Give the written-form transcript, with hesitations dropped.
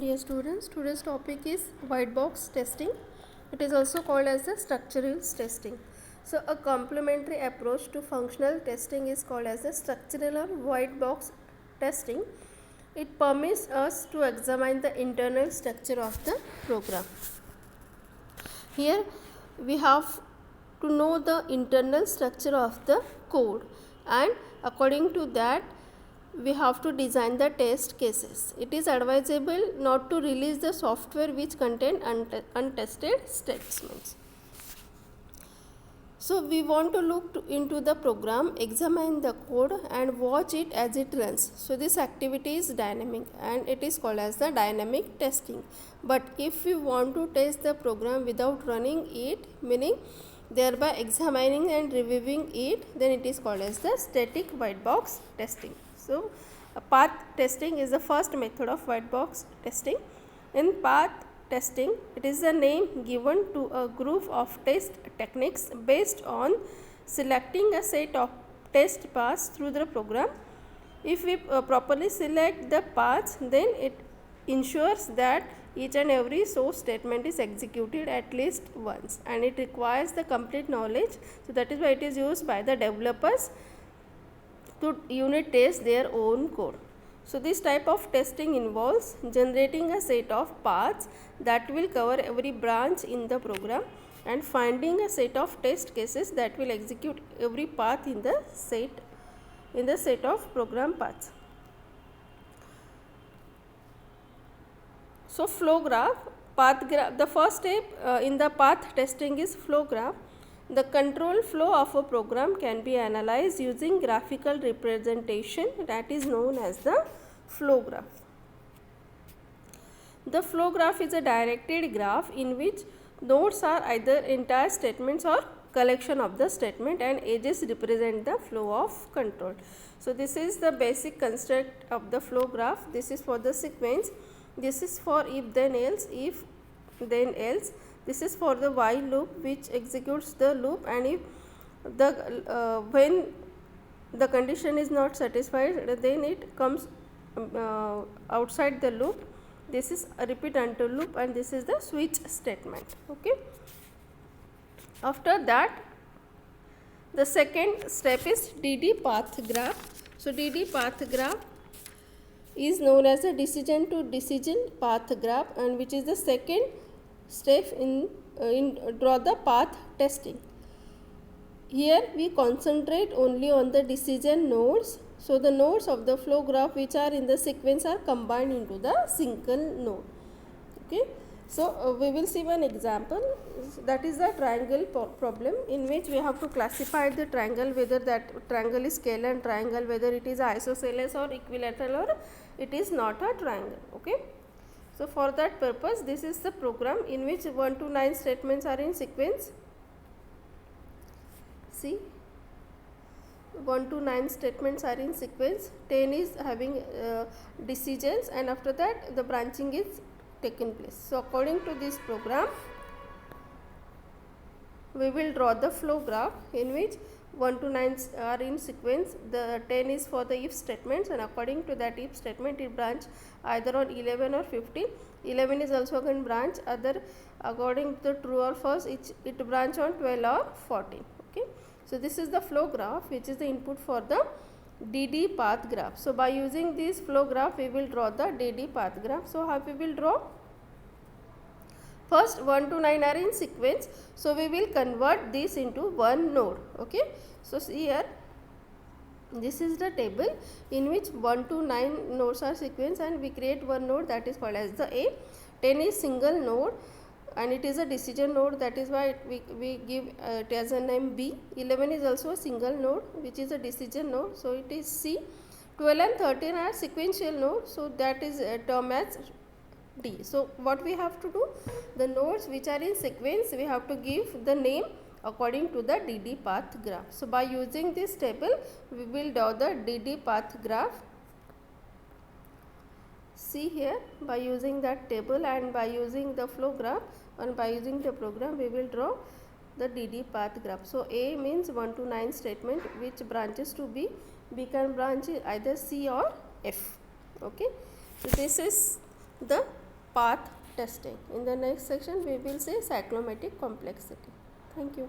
Dear students, today's topic is white box testing. It is also called as the structural testing. So, a complementary approach to functional testing is called as the structural or white box testing. It permits us to examine the internal structure of the program. Here, we have to know the internal structure of the code, and according to that, we have to design the test cases. It is advisable not to release the software which contain untested statements. So we want to look into the program, examine the code and watch it as it runs. So this activity is dynamic and it is called as the dynamic testing. But if we want to test the program without running it, meaning thereby examining and reviewing it, then it is called as the static white box testing. So path testing is the first method of white box testing. In path testing, it is the name given to a group of test techniques based on selecting a set of test paths through the program. If we properly select the paths, then it ensures that each and every source statement is executed at least once, and it requires the complete knowledge. So that is why it is used by the developers to unit test their own code. So this type of testing involves generating a set of paths that will cover every branch in the program and finding a set of test cases that will execute every path in the set of program paths. So flow graph, path graph, the first step in the path testing is flow graph. The control flow of a program can be analyzed using graphical representation that is known as the flow graph. The flow graph is a directed graph in which nodes are either entire statements or collection of the statement and edges represent the flow of control. So this is the basic construct of the flow graph. This is for the sequence. This is for if then else, if then else. This is for the while loop which executes the loop, and if the when the condition is not satisfied, then it comes outside the loop. This is a repeat until loop, and this is the switch statement. Okay. After that, the second step is DD path graph. So DD path graph is known as a decision to decision path graph, and which is the second step in draw the path testing. Here we concentrate only on the decision nodes. So the nodes of the flow graph which are in the sequence are combined into the single node. Okay. So we will see one example, that is the triangle problem, in which we have to classify the triangle, whether that triangle is scalar triangle, whether it is isosceles or equilateral, or it is not a triangle. Okay. So for that purpose, this is the program in which 1 to 9 statements are in sequence. See, 1 to 9 statements are in sequence, 10 is having decisions, and after that the branching is taken place. So according to this program, we will draw the flow graph in which 1 to 9 are in sequence, the 10 is for the if statements, and according to that if statement it branch either on 11 or 15. 11 is also again branch, other according to true or false it branch on 12 or 14. Okay. So this is the flow graph which is the input for the DD path graph. So by using this flow graph we will draw the DD path graph. So how we will draw? First 1 to 9 are in sequence, so we will convert this into one node. Okay. So see here, this is the table in which 1 to 9 nodes are sequence, and we create one node that is called as the A. 10 is single node and it is a decision node, that is why we give it as a name B. 11 is also a single node which is a decision node, so it is C. 12 and 13 are sequential nodes, so that is term as D. So what we have to do, the nodes which are in sequence we have to give the name according to the DD path graph. So by using this table we will draw the DD path graph. See here, by using that table and by using the flow graph and by using the program we will draw the DD path graph. So A means 1 to 9 statement which branches to B. B can branch either C or F. Okay. So this is the path testing. In the next section we will see cyclomatic complexity. Thank you.